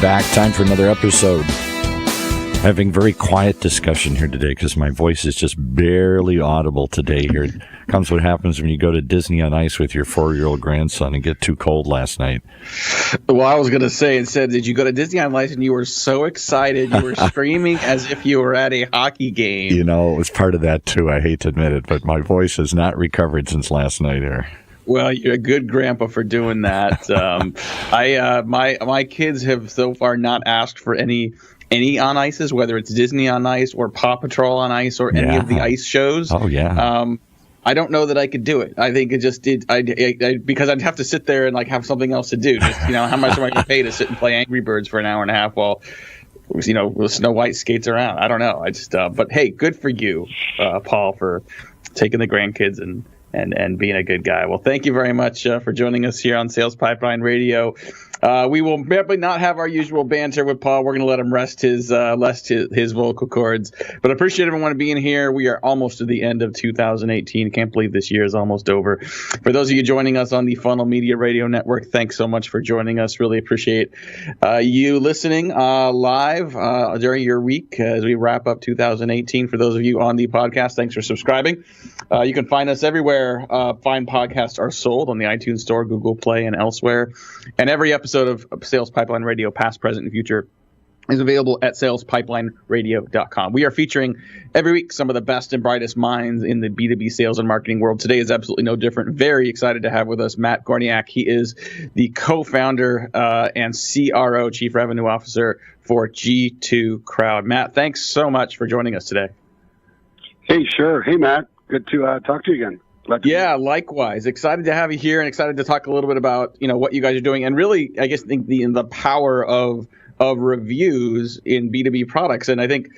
back. Time for another episode. Having very quiet discussion here today because my voice is just barely audible today here. It comes what happens when you go to Disney on Ice with your 4-year-old grandson and get too cold last night. Well, I was going to say, instead, did you go to Disney on Ice and you were so excited, you were screaming as if you were at a hockey game? You know, it was part of that too. I hate to admit it, but my voice has not recovered since last night here. Well, you're a good grandpa for doing that. My kids have so far not asked for any on ices, whether it's Disney on Ice or Paw Patrol on Ice or any of the ice shows. Oh yeah. I don't know that I could do it. I think it just did. Because I'd have to sit there and like have something else to do. Just, how much am I going to pay to sit and play Angry Birds for an hour and a half while Snow White skates around? I don't know. I just. But hey, good for you, Paul, for taking the grandkids and being a good guy. Well, thank you very much for joining us here on Sales Pipeline Radio. We will probably not have our usual banter with Paul. We're going to let him rest his vocal cords. But I appreciate everyone being here. We are almost to the end of 2018. Can't believe this year is almost over. For those of you joining us on the Funnel Media Radio Network, thanks so much for joining us. Really appreciate you listening live during your week as we wrap up 2018. For those of you on the podcast, thanks for subscribing. You can find us everywhere fine podcasts are sold, on the iTunes Store, Google Play, and elsewhere. And every episode of Sales Pipeline Radio, past, present, and future, is available at salespipelineradio.com. We are featuring every week some of the best and brightest minds in the B2B sales and marketing world. Today is absolutely no different. Very excited to have with us Matt Corny. He is the co-founder and CRO, Chief Revenue Officer for G2 Crowd. Matt, thanks so much for joining us today. Hey, sure. Hey, Matt. Good to talk to you again. Yeah, likewise. Excited to have you here and excited to talk a little bit about, what you guys are doing and really, I guess, think the power of reviews in B2B products. And I think,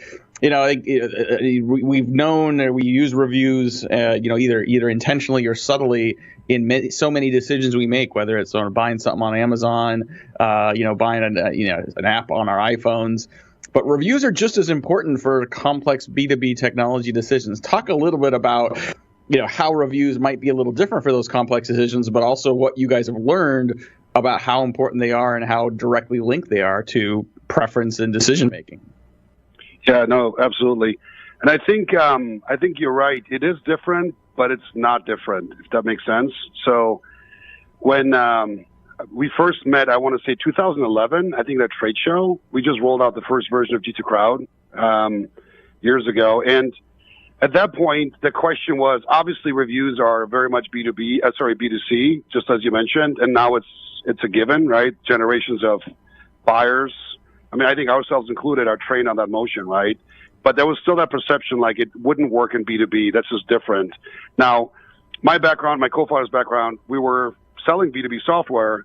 we've known or we use reviews, either intentionally or subtly in so many decisions we make, whether it's on buying something on Amazon, buying an app on our iPhones. But reviews are just as important for complex B2B technology decisions. Talk a little bit about how reviews might be a little different for those complex decisions, but also what you guys have learned about how important they are and how directly linked they are to preference and decision making. Yeah, no, absolutely. And I think you're right. It is different, but it's not different, if that makes sense. So when we first met, I want to say 2011, I think that trade show, we just rolled out the first version of G2 Crowd years ago. And at that point, the question was, obviously reviews are very much B2C, just as you mentioned, and now it's a given, right? Generations of buyers, I think ourselves included, are trained on that motion, right? But there was still that perception like it wouldn't work in B2B. That's just different. Now, my background, my co-founder's background, we were selling B2B software,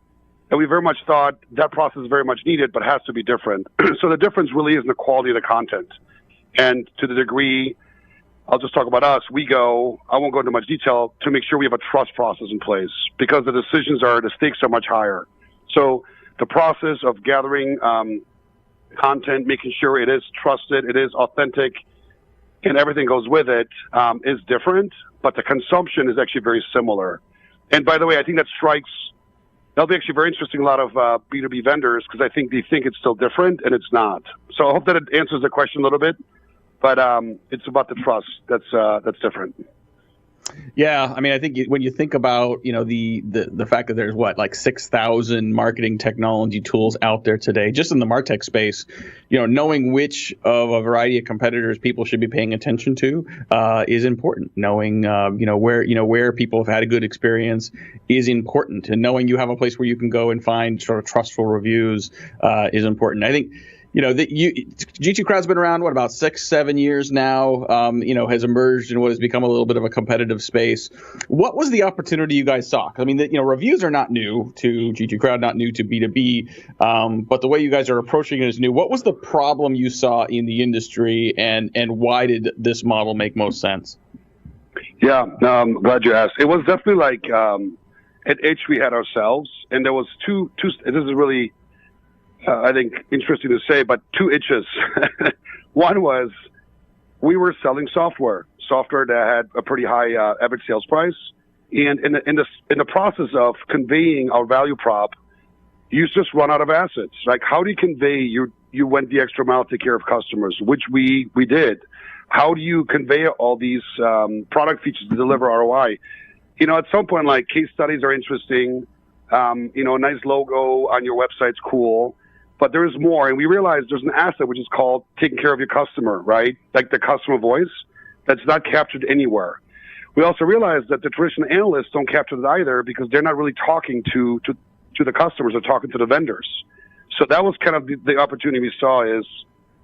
and we very much thought that process is very much needed, but has to be different. So the difference really is in the quality of the content. And to the degree, I'll just talk about us. I won't go into much detail, to make sure we have a trust process in place, because the stakes are much higher. So the process of gathering content, making sure it is trusted, it is authentic, and everything goes with it, is different, but the consumption is actually very similar. And by the way, I think that'll be actually very interesting, a lot of B2B vendors, because I think they think it's still different, and it's not. So I hope that it answers the question a little bit. But it's about the trust that's different. Yeah, I think when you think about the fact that there's 6,000 marketing technology tools out there today, just in the MarTech space, knowing which of a variety of competitors people should be paying attention to is important. Knowing where people have had a good experience is important, and knowing you have a place where you can go and find sort of trustful reviews is important. I think. G2 Crowd's been around, about 6-7 years now, has emerged in what has become a little bit of a competitive space. What was the opportunity you guys saw? Reviews are not new to G2 Crowd, not new to B2B, but the way you guys are approaching it is new. What was the problem you saw in the industry, and why did this model make most sense? Yeah, I'm glad you asked. It was definitely like an itch we had ourselves, and there was two this is really I think interesting to say, but two itches. One was we were selling software that had a pretty high average sales price, and in the process of conveying our value prop, you just run out of assets. Like, how do you convey you went the extra mile to take care of customers, which we did? How do you convey all these product features to deliver ROI? At some point, like, case studies are interesting. A nice logo on your website's cool, but there is more. And we realized there's an asset which is called taking care of your customer, right? Like the customer voice that's not captured anywhere. We also realized that the traditional analysts don't capture that either because they're not really talking to the customers, they're talking to the vendors. So that was kind of the opportunity we saw is,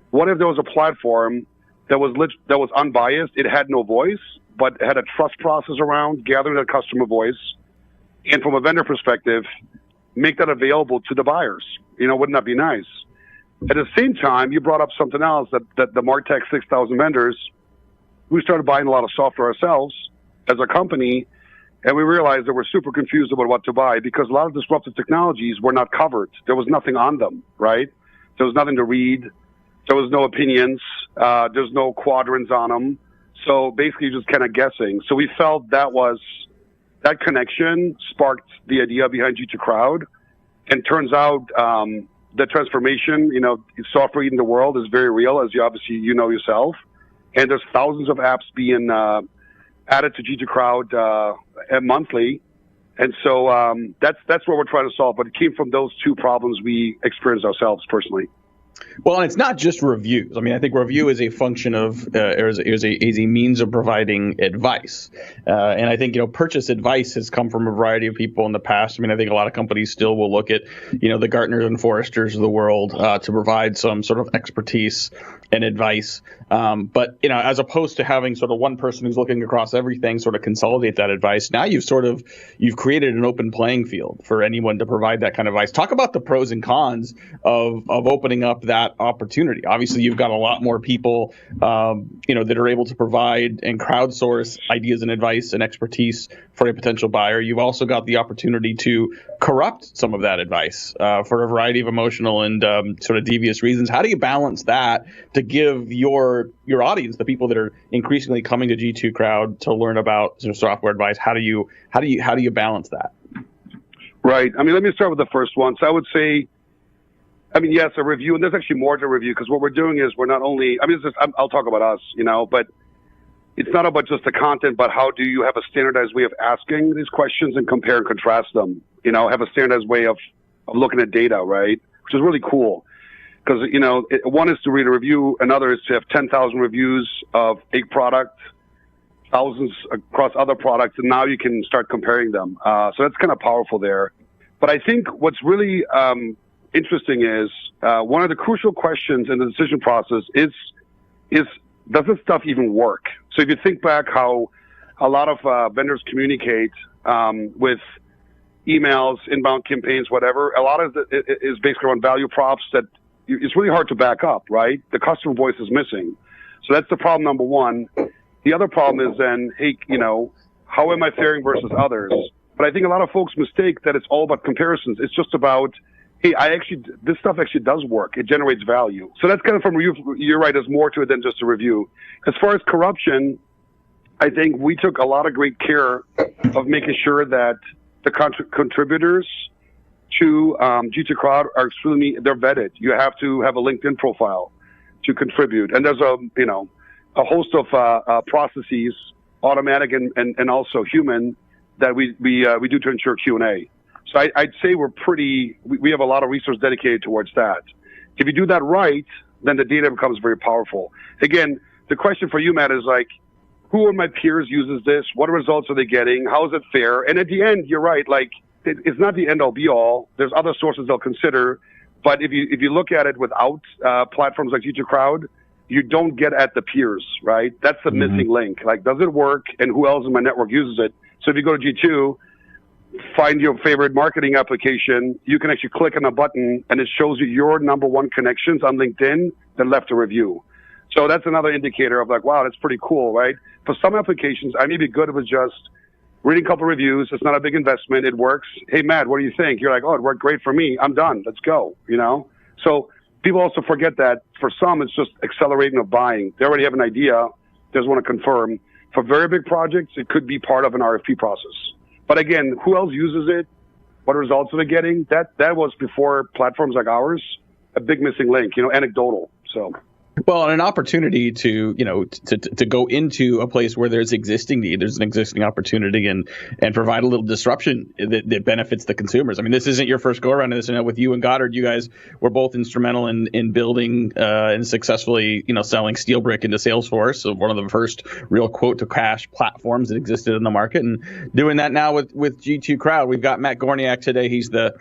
what if there was a platform that was unbiased, it had no voice, but it had a trust process around gathering that customer voice, and from a vendor perspective, make that available to the buyers. Wouldn't that be nice? At the same time, you brought up something else, that the MarTech 6,000 vendors, we started buying a lot of software ourselves as a company, and we realized that we're super confused about what to buy because a lot of disruptive technologies were not covered. There was nothing on them, right? There was nothing to read. There was no opinions. There's no quadrants on them. So basically just kind of guessing. So we felt that connection sparked the idea behind G2 Crowd. And turns out the transformation, software eating the world is very real, as you obviously yourself. And there's thousands of apps being added to G2 Crowd monthly. And so that's what we're trying to solve. But it came from those two problems we experienced ourselves personally. Well, and it's not just reviews. I mean, I think review is a function of, is a means of providing advice. And I think, purchase advice has come from a variety of people in the past. I mean, I think a lot of companies still will look at, the Gartners and Forresters of the world to provide some sort of expertise and advice. But, as opposed to having sort of one person who's looking across everything, sort of consolidate that advice, now you've created an open playing field for anyone to provide that kind of advice. Talk about the pros and cons of opening up that opportunity. Obviously, you've got a lot more people, that are able to provide and crowdsource ideas and advice and expertise for a potential buyer. You've also got the opportunity to corrupt some of that advice for a variety of emotional and sort of devious reasons. How do you balance that to give your audience, the people that are increasingly coming to G2 Crowd to learn about software advice? How do you balance that? Right. I mean, let me start with the first one. So I would say, yes, a review, and there's actually more to review because what we're doing is we're not only, I'll talk about us, but it's not about just the content, but how do you have a standardized way of asking these questions and compare and contrast them, have a standardized way of looking at data, right? Which is really cool because, one is to read a review, another is to have 10,000 reviews of a product, thousands across other products, and now you can start comparing them. So that's kind of powerful there. But I think what's really interesting is one of the crucial questions in the decision process is does this stuff even work? So if you think back how a lot of vendors communicate with emails, inbound campaigns, whatever, a lot of it is basically on value props that it's really hard to back up, right? The customer voice is missing. So that's the problem number one. The other problem is then, hey, how am I faring versus others? But I think a lot of folks mistake that it's all about comparisons. It's just about, hey, this stuff actually does work. It generates value. So that's kind of from review. You're right. There's more to it than just a review. As far as corruption, I think we took a lot of great care of making sure that the contributors to G2 Crowd are they're vetted. You have to have a LinkedIn profile to contribute. And there's a host of processes, automatic and also human, that we do to ensure Q&A. So I'd say we have a lot of resources dedicated towards that. If you do that right, then the data becomes very powerful. Again, the question for you, Matt, is like, who of my peers uses this? What results are they getting? How is it fair? And at the end, you're right. Like, it's not the end all be all. There's other sources they'll consider. But if you look at it without platforms like G2 Crowd, you don't get at the peers, right? That's the missing link. Like, does it work? And who else in my network uses it? So if you go to G2, find your favorite marketing application, you can actually click on a button and it shows you your number one connections on LinkedIn that left a review. So that's another indicator of like, wow, that's pretty cool, right? For some applications, I may be good with just reading a couple of reviews. It's not a big investment. It works. Hey, Matt, what do you think? You're like, oh, it worked great for me. I'm done. Let's go, So people also forget that for some, it's just accelerating of buying. They already have an idea. They just want to confirm. For very big projects, it could be part of an RFP process. But again, who else uses it? what results are they getting? That was before platforms like ours, a big missing link, anecdotal. So. Well, and an opportunity to go into a place where there's existing need, there's an existing opportunity, and provide a little disruption that benefits the consumers. I mean, this isn't your first go around of this. With you and Goddard, you guys were both instrumental in building and successfully selling SteelBrick into Salesforce, so one of the first real quote to cash platforms that existed in the market, and doing that now with G2 Crowd. We've got Matt Gorniak today. He's the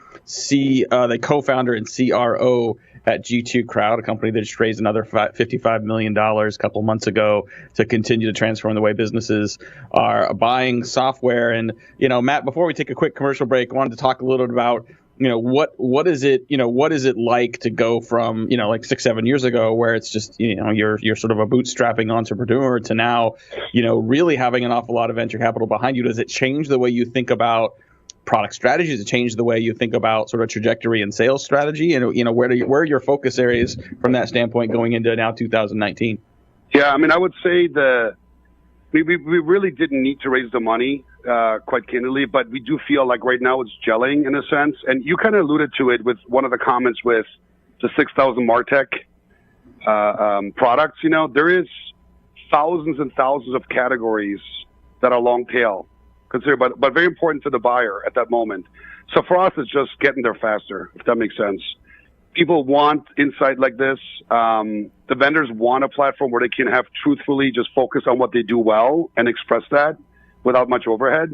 co-founder and CRO at G2 Crowd, a company that just raised another $55 million a couple months ago to continue to transform the way businesses are buying software. And, Matt, before we take a quick commercial break, I wanted to talk a little bit about, what is it like to go from, like 6-7 years ago, where it's just, you're sort of a bootstrapping entrepreneur, to now, really having an awful lot of venture capital behind you. Does it change the way you think about product strategies? To change the way you think about sort of trajectory and sales strategy, and where are your focus areas from that standpoint going into now 2019? Yeah, I mean, I would say we really didn't need to raise the money, quite candidly, but we do feel like right now it's gelling in a sense. And you kind of alluded to it with one of the comments with the 6,000 MarTech products. There is thousands and thousands of categories that are long tail, but very important to the buyer at that moment. So for us, it's just getting there faster, if that makes sense. People want insight like this. The vendors want a platform where they can have truthfully just focus on what they do well and express that without much overhead.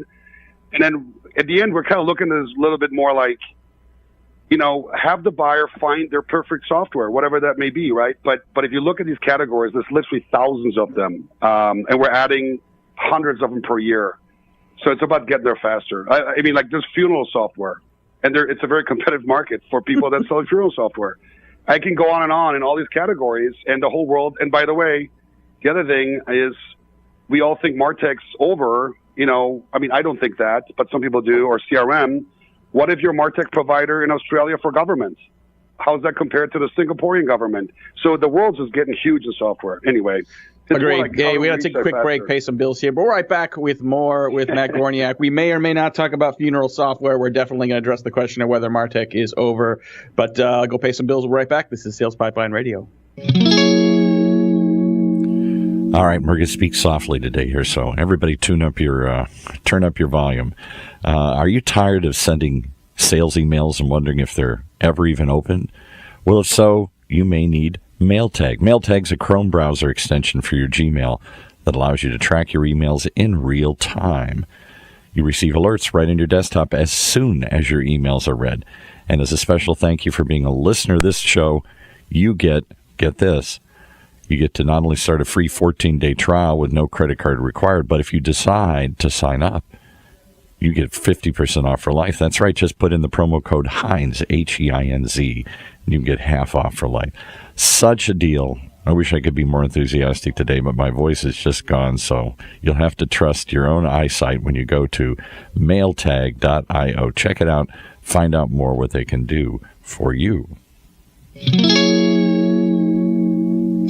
And then at the end, we're kind of looking at this a little bit more like, have the buyer find their perfect software, whatever that may be, right? But if you look at these categories, there's literally thousands of them, and we're adding hundreds of them per year. So it's about getting there faster. I mean, like, there's funeral software, and it's a very competitive market for people that sell funeral software. I can go on and on in all these categories, and the whole world. And by the way, the other thing is, we all think MarTech's over. I mean, I don't think that, but some people do. Or CRM. What if you're a MarTech provider in Australia for government? How's that compared to the Singaporean government? So the world's just getting huge in software. Anyway. Agreed. Hey, we got to take a quick break, pay some bills here. But we're right back with more with Matt Gorniak. We may or may not talk about funeral software. We're definitely going to address the question of whether MarTech is over. But go pay some bills. We're right back. This is Sales Pipeline Radio. All right, we're going to speak softly today here, so everybody turn up your volume. Are you tired of sending sales emails and wondering if they're ever even open? Well, if so, you may need MailTag. MailTag's a Chrome browser extension for your Gmail that allows you to track your emails in real time. You receive alerts right on your desktop as soon as your emails are read. And as a special thank you for being a listener to this show, you get this. You get to not only start a free 14-day trial with no credit card required, but if you decide to sign up, you get 50% off for life. That's right. Just put in the promo code Heinz, H-E-I-N-Z, and you can get half off for life. Such a deal. I wish I could be more enthusiastic today, but my voice is just gone, so you'll have to trust your own eyesight when you go to mailtag.io. Check it out. Find out more what they can do for you.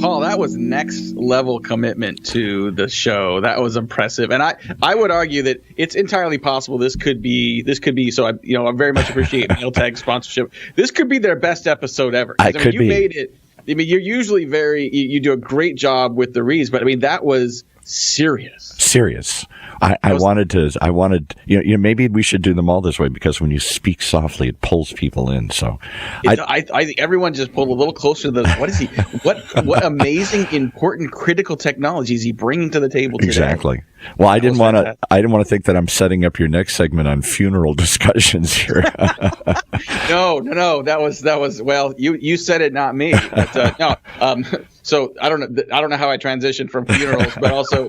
Paul, that was next level commitment to the show. That was impressive, and I would argue that it's entirely possible this could be. So I very much appreciate MailTag sponsorship. This could be their best episode ever. You made it. I mean, you're usually you do a great job with the reads, but I mean that was serious. I wanted, maybe we should do them all this way, because when you speak softly, it pulls people in. So I think everyone just pulled a little closer to the, what is he, what amazing, important, critical technology is he bringing to the table today? Exactly. Well, I didn't want to think that I'm setting up your next segment on funeral discussions here. No. That was, well, you said it, not me. But, so I don't know how I transitioned from funerals,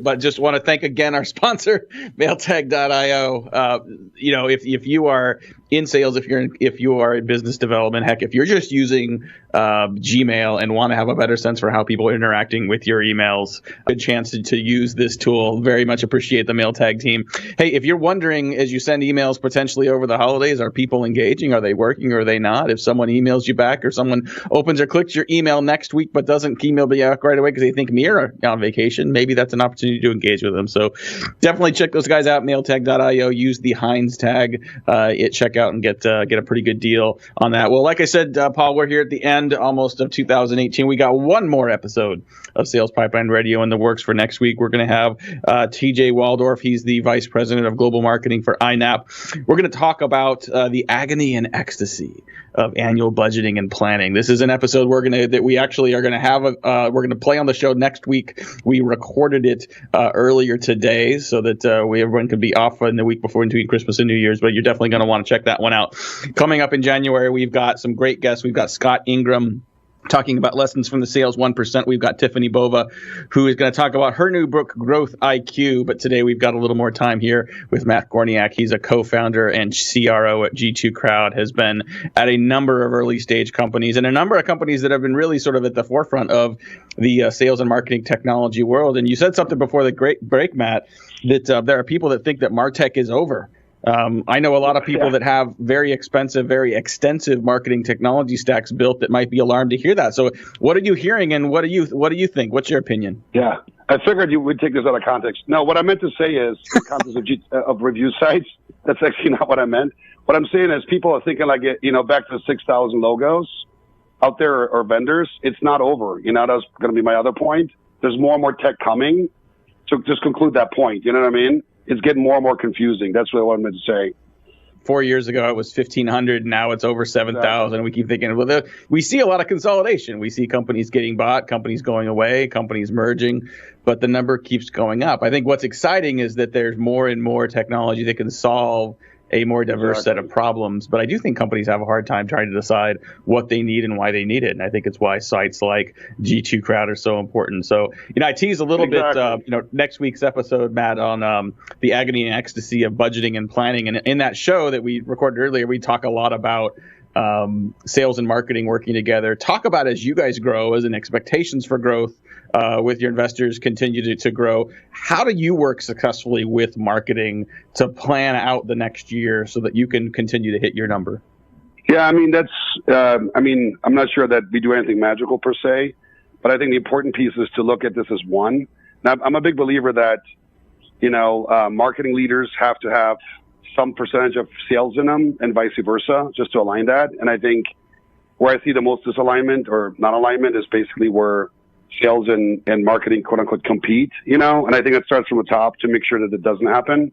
but just want to thank again our sponsor, MailTag.io. If you are in sales, if you are in business development, heck, if you're just using Gmail and want to have a better sense for how people are interacting with your emails, good chance to use this tool. Very much appreciate the MailTag team. Hey, if you're wondering as you send emails potentially over the holidays, are people engaging? Are they working or are they not? If someone emails you back or someone opens or clicks your email next week but doesn't email you back right away because they think me are on vacation, maybe that's an opportunity to engage with them. So definitely check those guys out, MailTag.io. Use the Heinz tag at checkout out and get a pretty good deal on that. Well, like I said, Paul, we're here at the end almost of 2018. We got one more episode of Sales Pipeline Radio in the works for next week. We're going to have TJ Waldorf. He's the Vice President of Global Marketing for INAP. We're going to talk about the agony and ecstasy of annual budgeting and planning. This is an episode we're going to play on the show next week. We recorded it earlier today so that everyone could be off in the week before between Christmas and New Year's, but you're definitely going to want to check that one out. Coming up in January, we've got some great guests. We've got Scott Ingram talking about lessons from the sales 1%. We've got Tiffany Bova, who is going to talk about her new book, Growth IQ. But today we've got a little more time here with Matt Gorniak. He's a co-founder and CRO at G2 Crowd, has been at a number of early stage companies and a number of companies that have been really sort of at the forefront of the sales and marketing technology world. And you said something before the great break, Matt, that there are people that think that MarTech is over. I know a lot of people that have very expensive, very extensive marketing technology stacks built that might be alarmed to hear that. So what are you hearing and what do you think? What's your opinion? Yeah, I figured you would take this out of context. No, what I meant to say is in context of review sites. That's actually not what I meant. What I'm saying is people are thinking like, back to the 6,000 logos out there or vendors. It's not over. That's going to be my other point. There's more and more tech coming. So just conclude that point. You know what I mean? It's getting more and more confusing. That's what I wanted to say. 4 years ago, it was 1,500. Now it's over 7,000. Exactly. We keep thinking, we see a lot of consolidation. We see companies getting bought, companies going away, companies merging, but the number keeps going up. I think what's exciting is that there's more and more technology that can solve a more diverse set of problems. But I do think companies have a hard time trying to decide what they need and why they need it. And I think it's why sites like G2 Crowd are so important. So, I tease a little bit, next week's episode, Matt, on the agony and ecstasy of budgeting and planning. And in that show that we recorded earlier, we talk a lot about sales and marketing working together. Talk about as you guys grow, as in expectations for growth with your investors continue to grow. How do you work successfully with marketing to plan out the next year so that you can continue to hit your number? Yeah, I'm not sure that we do anything magical per se, but I think the important piece is to look at this as one. Now, I'm a big believer that, marketing leaders have to have some percentage of sales in them and vice versa, just to align that. And I think where I see the most disalignment or non-alignment is basically where sales and marketing, quote unquote, compete, and I think it starts from the top to make sure that it doesn't happen,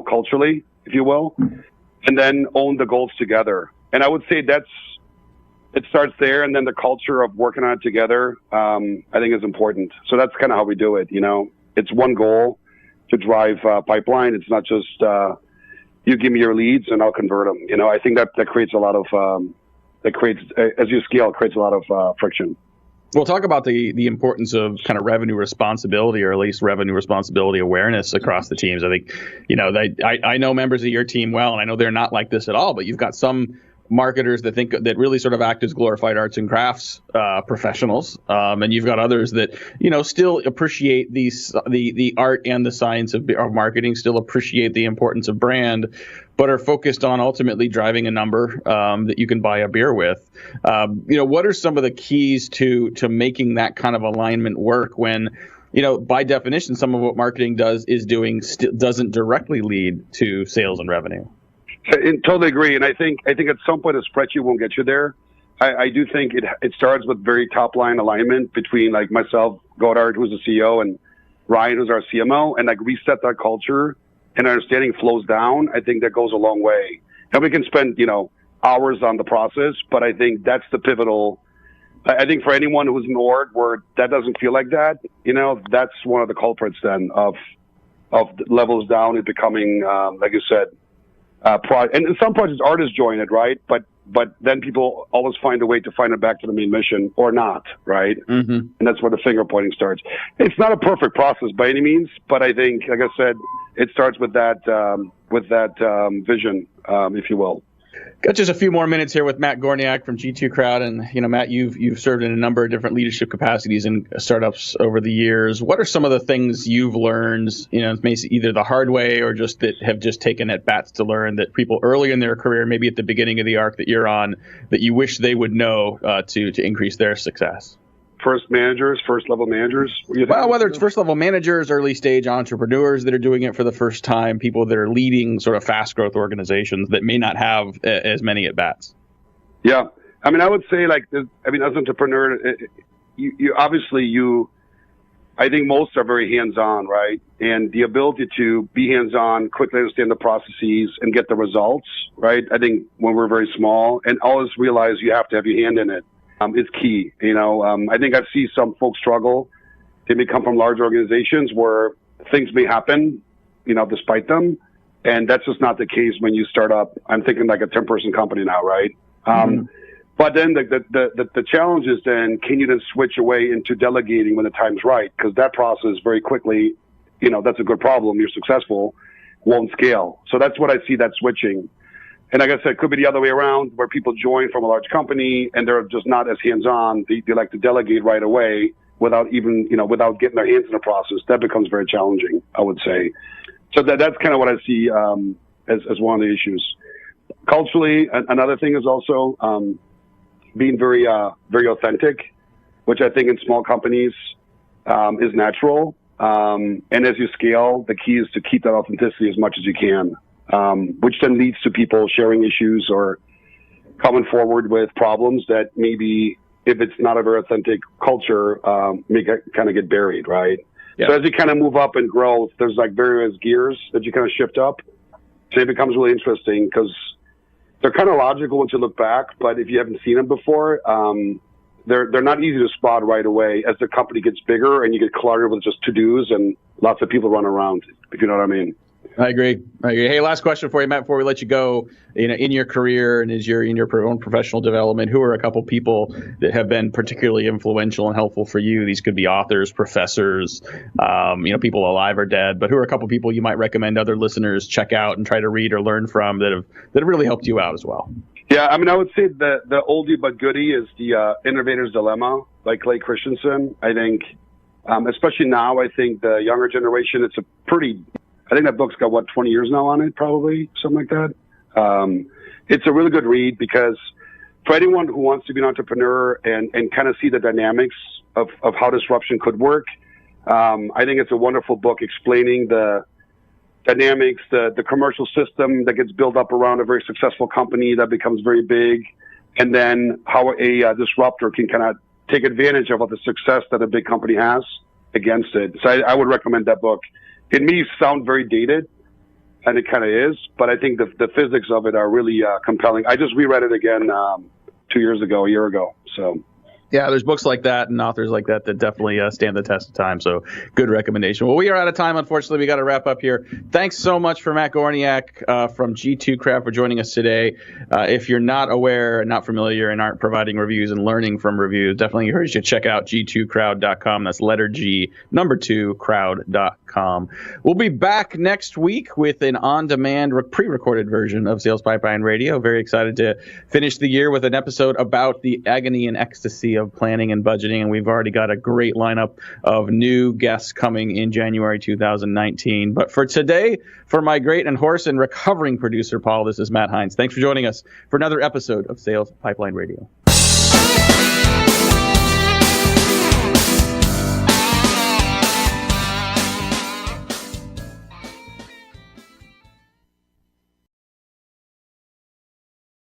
culturally, if you will, and then own the goals together. And I would say it starts there, and then the culture of working on it together, I think is important. So that's kind of how we do it. It's one goal to drive pipeline. It's not just, you give me your leads and I'll convert them. I think that creates a lot of, as you scale, it creates a lot of friction. We'll talk about the importance of kind of revenue responsibility, or at least revenue responsibility awareness across the teams. I think, I know members of your team well, and I know they're not like this at all, but you've got some marketers that really sort of act as glorified arts and crafts professionals, and you've got others that still appreciate the art and the science of marketing, still appreciate the importance of brand, but are focused on ultimately driving a number that you can buy a beer with. What are some of the keys to making that kind of alignment work when, by definition, some of what marketing doesn't directly lead to sales and revenue? I totally agree, and I think at some point a spreadsheet won't get you there. I do think it starts with very top line alignment between like myself, Godard, who's the CEO, and Ryan, who's our CMO, and like reset that culture and understanding flows down. I think that goes a long way, and we can spend hours on the process, but I think that's the pivotal. I think for anyone who's in the org where that doesn't feel like that, that's one of the culprits then of levels down and becoming, like you said. And in some projects, artists join it, right? But then people always find a way to find it back to the main mission or not, right? Mm-hmm. And that's where the finger pointing starts. It's not a perfect process by any means, but I think, like I said, it starts with that vision, if you will. Got just a few more minutes here with Matt Gorniak from G2 Crowd. And, Matt, you've served in a number of different leadership capacities in startups over the years. What are some of the things you've learned, either the hard way or just that have just taken at bats to learn that people early in their career, maybe at the beginning of the arc that you're on, that you wish they would know to increase their success? first level managers? Well, whether it's first level managers, early stage entrepreneurs that are doing it for the first time, people that are leading sort of fast growth organizations that may not have as many at bats. Yeah. I mean, I would say as an entrepreneur, I think most are very hands-on, right? And the ability to be hands-on, quickly understand the processes and get the results, right? I think when we're very small and always realize you have to have your hand in it, is key. I think I see some folks struggle. They may come from large organizations where things may happen, despite them. And that's just not the case when you start up. I'm thinking like a 10-person company now, right? But then the challenge is then, can you then switch away into delegating when the time's right? Because that process very quickly, that's a good problem. You're successful, won't scale. So that's what I see, that switching. And like I said, it could be the other way around, where people join from a large company and they're just not as hands-on. They like to delegate right away without even, without getting their hands in the process. That becomes very challenging, I would say. So that's kind of what I see as one of the issues. Culturally, another thing is also being very authentic, which I think in small companies is natural. And as you scale, the key is to keep that authenticity as much as you can, which then leads to people sharing issues or coming forward with problems that maybe, if it's not a very authentic culture, may kind of get buried, right? Yeah. So as you kind of move up in growth, there's various gears that you kind of shift up. So it becomes really interesting because they're kind of logical once you look back, but if you haven't seen them before, they're not easy to spot right away as the company gets bigger and you get cluttered with just to-dos and lots of people run around, if you know what I mean. I agree. Hey, last question for you, Matt, before we let you go. In your career and in your own professional development, who are a couple people that have been particularly influential and helpful for you? These could be authors, professors, people alive or dead. But who are a couple people you might recommend other listeners check out and try to read or learn from that have really helped you out as well? Yeah, I mean, I would say the oldie but goodie is the Innovator's Dilemma, like Clay Christensen. I think, especially now, I think the younger generation, I think that book's got 20 years now on it, probably, something like that. It's a really good read because for anyone who wants to be an entrepreneur and kind of see the dynamics of how disruption could work, I think it's a wonderful book explaining the dynamics, the commercial system that gets built up around a very successful company that becomes very big, and then how a disruptor can kind of take advantage of the success that a big company has against it. So I would recommend that book. It may sound very dated, and it kind of is, but I think the physics of it are really compelling. I just reread it again a year ago. So. Yeah, there's books like that and authors like that definitely stand the test of time. So good recommendation. Well, we are out of time. Unfortunately, we got to wrap up here. Thanks so much for Matt Gorniak from G2 Crowd for joining us today. If you're not aware, not familiar, and aren't providing reviews and learning from reviews, definitely encourage you to check out G2crowd.com. That's letter G, number 2, crowd.com. We'll be back next week with an on-demand pre-recorded version of Sales Pipeline Radio. Very excited to finish the year with an episode about the agony and ecstasy of planning and budgeting, and we've already got a great lineup of new guests coming in January 2019. But for today, for my great and hoarse and recovering producer, Paul, this is Matt Hines. Thanks for joining us for another episode of Sales Pipeline Radio.